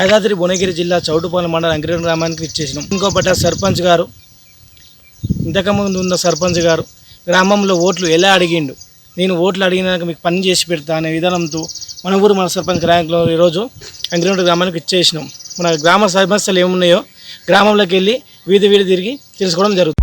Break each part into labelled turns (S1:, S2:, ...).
S1: యాదాద్రి భువనగిరి జిల్లా చౌటుపాలెం మండలం అంకిరెడ్డి గ్రామానికి ఇచ్చేసినాం. ఇంకోపట సర్పంచ్ గారు, ఇంతకుముందు ఉన్న సర్పంచ్ గారు గ్రామంలో ఓట్లు ఎలా అడిగిండు, నేను ఓట్లు అడిగినాక మీకు పని చేసి పెడతా అనే విధానంతో మన ఊరు మన సర్పంచ్ ర్యాంక్లో ఈరోజు అంకిరెడ్డి గ్రామానికి ఇచ్చేసినాం. మన గ్రామ సమస్యలు ఏమున్నాయో గ్రామంలోకి వెళ్ళి వీధి తిరిగి తెలుసుకోవడం జరుగుతుంది.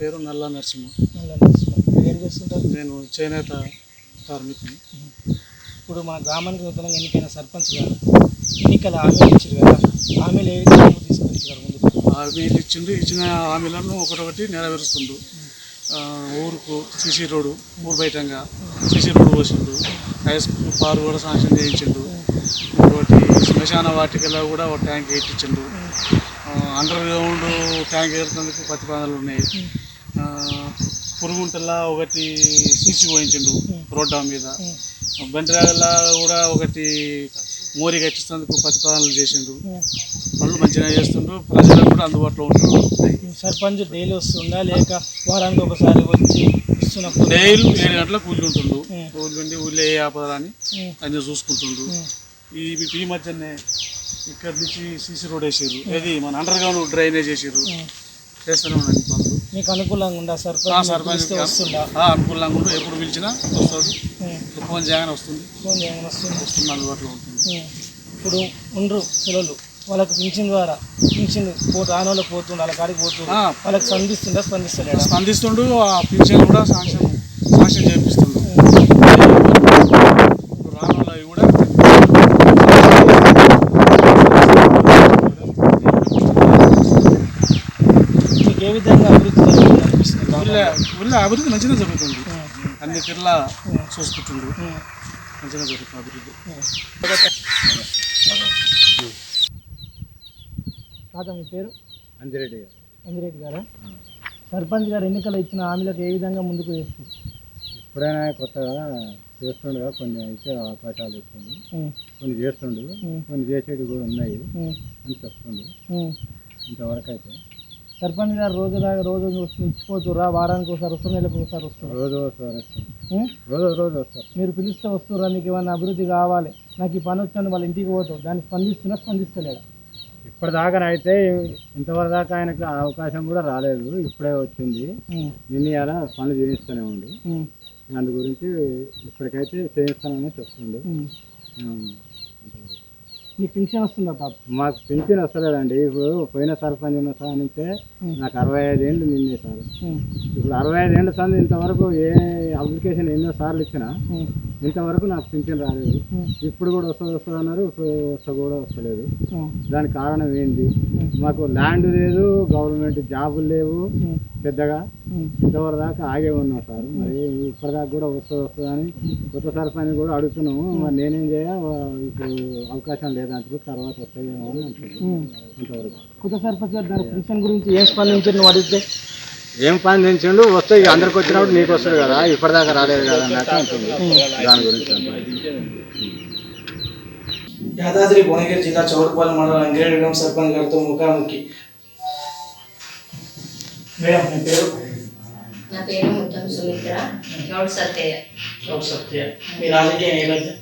S2: పేరు నల్ల నరసింహ.
S1: మీరు ఏం చేస్తుంటారు?
S2: నేను చేనేత కార్మికుని.
S1: ఇప్పుడు మా గ్రామానికి నూతనంగా ఎన్నికైన సర్పంచ్ గారు ఎన్నికల హామీలు ఇచ్చారు కదా, హామీలు ఏ విధంగా తీసుకొచ్చారు ముందుకు?
S2: హామీలు ఇచ్చిన హామీలను ఒకటొకటి నెరవేరుస్తుండు. ఊరుకు సిసి రోడ్డు, ఊరు బయటంగా సిసి రోడ్డు పోసిండు. హై స్కూల్ పాలు కూడా శాంక్షన్ చేయించిండు. ఇంకోటి శ్మశాన వాటికలో కూడా ఒక ట్యాంక్ వేయించిండు. అండర్ గ్రౌండ్ ట్యాంక్ వేసినందుకు ప్రతిపాదనలు ఉన్నాయి. పురుగుంటల్లా ఒకటి సీసీ పోయించిండు రోడ్డు మీద. బండిరాగల్లా కూడా ఒకటి మోరీ కట్టించినందుకు ప్రతిపాదనలు చేసిండు. పనులు మంచిగా చేస్తుండ్రు, ప్రజలకు కూడా అందుబాటులో ఉంటుండ్రు.
S1: సర్పంచ్ డైలీ వస్తుందా లేక వారానికి ఒకసారి వచ్చి ఇస్తున్నప్పుడు?
S2: డైలీ 7 గంటలకు కూలి ఉంటుండ్రు. కూలి ఉండి ఊళ్ళో ఏ ఆపదని అన్నీ చూసుకుంటుండ్రు. ఈ మధ్యనే ఇక్కడి నుంచి సీసీ రోడ్ వేసారు, ఇది మన అండర్ గ్రౌండ్ డ్రైనేజ్ వేసారు. చేస్తూనే ఉన్నాను పనులు.
S1: మీకు అనుకూలంగా ఉందా సర్పంచ్? వస్తుందా?
S2: అనుకూలంగా ఉండు, ఎప్పుడు పిలిచినా వస్తుంది. ఫోన్ చేయగానే వస్తుంది, వస్తుంది, అందుబాటులో ఉంటుంది.
S1: ఇప్పుడు ఉండ్రు పిల్లలు వాళ్ళకి పింఛన్ ద్వారా పింఛన్ రానోళ్ళు పోతుండే వాళ్ళ కాడికి పోతుండే, వాళ్ళకి
S2: స్పందిస్తుండు. ఆ పింఛన్ కూడా శాంక్షన్ చేపిస్తుండు. రానోళ్ళవి కూడా
S1: మీకు ఏ విధంగా అభివృద్ధి అనిపిస్తుంది?
S2: ఊళ్ళో అభివృద్ధి మంచిగా జరుగుతుంది. అన్ని తీర్లా చూసుకుంటుండ్రు, మంచిగా జరుగుతుంది అభివృద్ధి.
S1: కాదా మీ పేరు?
S3: అంజిరెడ్డి గారు.
S1: అంజిరెడ్డి గారా? సర్పంచ్ గారు ఎన్నికలు ఇచ్చిన హామీలకు ఏ విధంగా ముందుకు చేస్తుంది?
S3: ఇప్పుడైనా కొత్తగా చేస్తుండగా కొన్ని అయితే అవకాశాలు ఇస్తుంది, కొన్ని చేస్తుండు, కొన్ని చేసేవి కూడా ఉన్నాయి అని చెప్తుండు. ఇంతవరకు అయితే
S1: సర్పంచ్ గారు రోజు ఇచ్చిపోతురా? వారానికి ఒకసారి వస్తారు, నెలకు ఒకసారి వస్తారు?
S3: రోజు ఒకసారి వస్తుంది, రోజు వస్తారు.
S1: మీరు పిలిస్తే వస్తురా? నీకు ఏమన్నా అభివృద్ధి కావాలి, నాకు ఈ పని వచ్చాను, వాళ్ళ ఇంటికి పోతావు, దాన్ని స్పందిస్తలేడా?
S3: ఇప్పటిదాకానైతే ఇంతవరకు దాకా ఆయనకు అవకాశం కూడా రాలేదు, ఇప్పుడే వచ్చింది. నిన్న పనులు చేయిస్తూనే ఉండి అందు గురించి ఇప్పటికైతే చేయిస్తానని చెప్తుండు.
S1: మీకు పింఛన్ వస్తుందా పాప?
S3: మాకు పింఛన్ వస్తలేదండి. ఇప్పుడు పోయిన సర్పంచ్ ఉన్న సార్ నుంచే నాకు 65 ఏళ్ళు నిన్నే సార్. ఇప్పుడు 65 ఏళ్ళ సార్ ఇంతవరకు ఏ అప్లికేషన్ ఎన్నో సార్లు ఇచ్చినా ఇంతవరకు నాకు పింఛన్ రాలేదు. ఇప్పుడు కూడా వస్తుంది అన్నారు, ఇప్పుడు కూడా వస్తలేదు. దానికి కారణం ఏంటి? మాకు ల్యాండ్ లేదు, గవర్నమెంట్ జాబులు లేవు పెద్దగా. ఇంతవరకు దాకా ఆగే ఉన్నాం సార్. మరి ఇప్పటిదాకా కూడా వస్తుందని కొత్త సర్పంచ్ కూడా అడుగుతున్నాము. మరి నేనేం ఇప్పుడు అవకాశం లేదంటే తర్వాత వస్తాయేమో అని అంటున్నాను. అంతవరకు
S1: కొత్త సర్పంచ్ గారు పింఛన్ గురించి ఏం స్పందించారు? నువ్వు అడిగితే
S3: ఏం స్పందించిండు? వస్తే అందరికి వచ్చినప్పుడు నీకు వస్తుంది కదా, ఇప్పటిదాకా రాలేదు కదా అన్నట్టు అంటుంది. దాని గురించి
S1: యాదాద్రి భువనగిరి జిల్లా చౌటుపల్లి మండలం అంగిరెడ్డి సర్పంచ్ గారితో ముఖాముఖి. మేడం మీ పేరు?
S4: నా పేరు ముత్తం సుమిత్ర. గౌడ్ సత్యయ్య.
S1: మీ రాజకీయ
S4: నేపథ్యం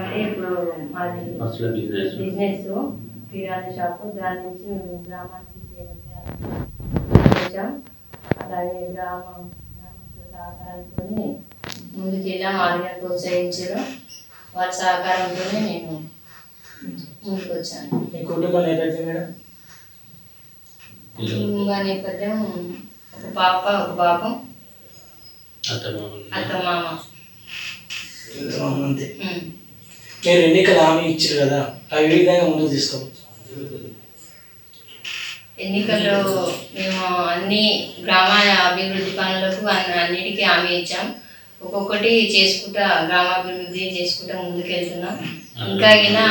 S4: అంటే ఇప్పుడు మాది బిజినెస్ కిరాణా షాపు. దాని నుంచి మేము గ్రామానికి సేవ చేయాలి. అలాగే గ్రామస్తుల సహకారంతో ముందు జిల్లా మాదిగా ప్రోత్సహించారు. వారి సహకారంతోనే నేను ముందుకు వచ్చాను.
S1: మీ కుటుంబ నేపథ్యం మేడం?
S4: కుటుంబ నేపథ్యం ఒక పాప, ఒక బాబు, అత్త మామ.
S1: మీరు ఎన్నికల హామీ ఇచ్చారు కదా, అవి ఏ విధంగా ముందుకు తీసుకోవచ్చు?
S4: ఎన్నికల్లో మేము అన్ని గ్రామాల అభివృద్ధి పనులకు అన్నిటికీ హామీ ఇచ్చాం. ఒక్కొక్కటి చేసుకుంటా గ్రామాభివృద్ధి చేసుకుంటా ముందుకెళ్తున్నాం. ఇంకా అయినా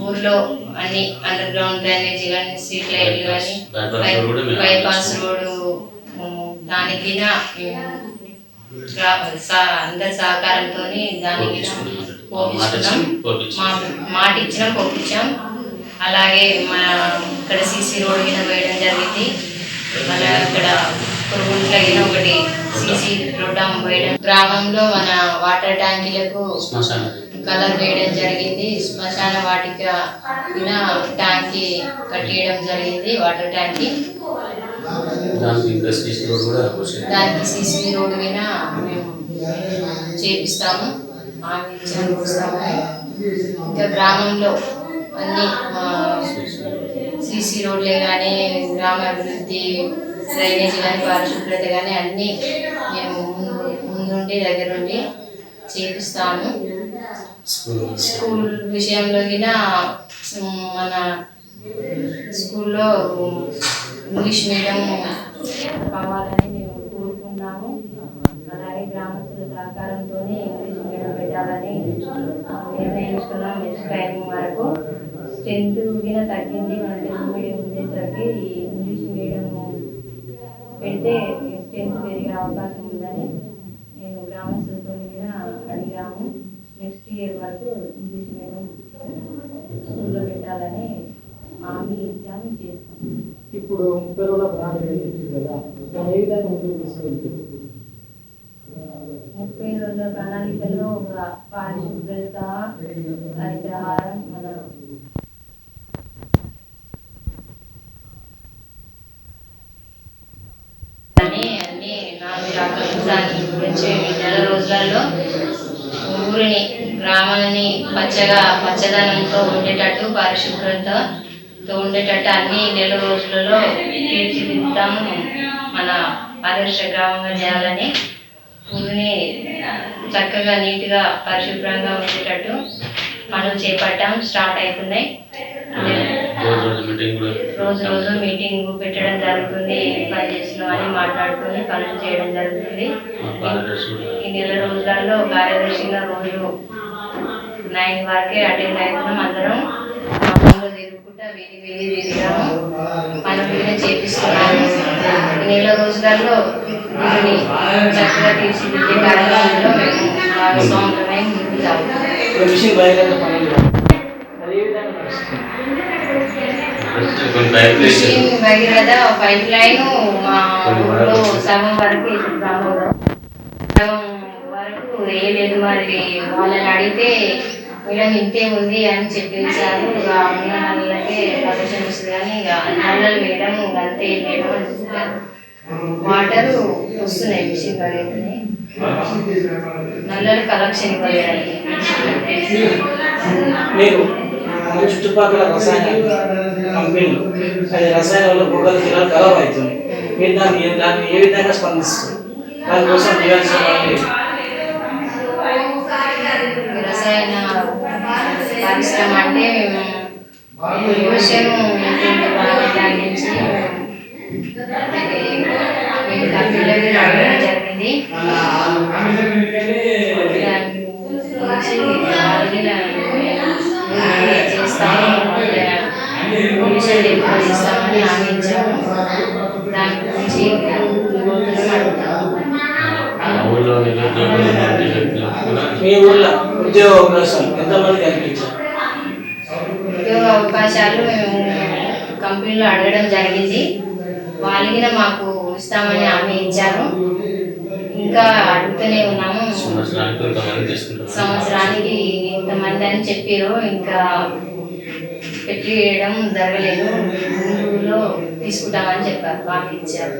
S4: ఊర్లో అన్ని అండర్ గ్రౌండ్ డ్రైనేజ్ కానీ, స్ట్రీట్ లైట్లు కానీ, బైపాస్ రోడ్డు దానికి అందరి సహకారంతో దానికి పోపించుకున్నాం. మాట ఇచ్చినాం, పోపించాం. అలాగే మన ఇక్కడ సీసీ రోడ్ మీద వేయడం జరిగింది. మన ఇక్కడ పురుగుంట్లో ఒకటి సీసీ రోడ్ వేయడం. గ్రామంలో మన వాటర్ ట్యాంకీలకు కలర్ వేయడం జరిగింది. శ్మశాన వాటిక ట్యాంకీ కట్టేయడం జరిగింది. వాటర్ ట్యాంకీ దానికి సీసీ రోడ్ మీద మేము చేపిస్తాము. ఇంకా గ్రామంలో అన్ని సీసీ సీసీ రోడ్లే కానీ గ్రామాభివృద్ధి డ్రైనేజ్ కానీ పరిశుభ్రత కానీ అన్నీ మేము ముందుండి దగ్గరుండి చేపిస్తాము. స్కూల్ విషయంలో గిన మన స్కూల్లో ఇంగ్లీష్ మీడియం కావాలని మేము కోరుకున్నాము. అలాగే గ్రామస్తుల సహకారంతో ఇంగ్లీష్ మీడియం పెట్టాలని నిర్ణయించుకున్నాం. నెక్స్ట్ టైం వరకు స్ట్రెంత్ గిన తగ్గింది. మన తెలుగు మీడియం ఉండేసరికి ఈ ఇంగ్లీష్ మీడియం పెడితే స్ట్రెంత్ పెరిగే అవకాశం ఉందని నేను గ్రామస్తులతో గిన అడిగాము. నెక్స్ట్ ఇయర్ వరకు ఇంగ్లీష్ మీడియం స్కూల్లో పెట్టాలని హామీ ఇచ్చాము, చేస్తాం.
S1: ఇప్పుడు 30 రోజుల ప్రణాళిక కదా, ఏ విధంగా ముందుకు తీసుకెళ్తారు?
S4: 30 రోజుల ప్రణాళికలో ఒక పారిశుభ్రత, హరితహారం, మన అన్ని 4 రకాల దాని గురించి నెల రోజులలో ఊరిని గ్రామాలని పచ్చదనంతో ఉండేటట్టు పరిశుభ్రతతో ఉండేటట్టు అన్ని నెల రోజులలో తీర్చిదిద్దాము. మన ఆదర్శ గ్రామంగా చేయాలని ఊరిని చక్కగా నీట్గా పరిశుభ్రంగా ఉండేటట్టు పనులు చేపట్టాం. స్టార్ట్ అవుతున్నాయి. రోజు మీటింగ్ పెట్టడం జరుగుతుంది. పని చేస్తున్నాం అని మాట్లాడుకుని పనులు చేయడం జరుగుతుంది. ఈ నెల రోజులలో కార్యదర్శిగా రోజు 9 వరకే అటెండ్ అవుతున్నాం. అందరం మా పనులు తిరుగుకుంటా వీధి తిరిగాము, పనులు చేపిస్తున్నాము. ఈ నెల రోజులలో వీరిని చక్కగా తీర్చిదిద్దే కార్యక్రమంలో మేము భాగస్వామ్యమై ముందుకు సాగుతాం. మిషన్ భగీరథ పైప్ లైన్ మా ఊళ్ళో సగం వరకు సగం వరకు వేయలేదు. మరి వాళ్ళని అడిగితే మేడం ఇంతే ఉంది అని చెప్పేసారు. ఇక ఉన్న నల్లకే కలెక్షన్ వస్తుంది కానీ ఇక నల్లలు వేయడం అంతే వేయడం అని చెప్తారు. వాటర్ వస్తున్నాయి మిషన్ భగీరథని, నల్లలు కలెక్షన్ ఇవ్వలేదు.
S1: మీరు చుట్టుపక్కల రసాయన కంపెనీలు అది రసాయన వల్ల బొగ్గలు జిల్లాలు ఖరాబ్ అవుతుంది. మీరు దాన్ని ఏ విధంగా స్పందిస్తారు? దానికోసం
S4: రసాయన పరిశ్రమ అంటే పొల్యూషన్ దాని నుంచి కంపెనీలకి రావడం జరిగింది. చేస్తాము, పొల్యూషన్ ఎక్కువ చేస్తామని హామీ ఇచ్చాము. దాని గురించి
S1: మీ ఊళ్ళో ఉద్యోగ అవకాశాలు ఎంతమంది కనిపించారు?
S4: ఉద్యోగ అవకాశాలు మేము కంపెనీలో అడగడం జరిగింది. వాళ్ళకి మాకు ఇస్తామని హామీ ఇచ్చారు. ఇంకా అడుగుతూనే ఉన్నాము. సంవత్సరానికి ఇంతమంది అని చెప్పారు. ఇంకా పెట్టియడం జరగలేదు. ముందులో తీసుకుంటామని చెప్పారు, హామీ ఇచ్చారు.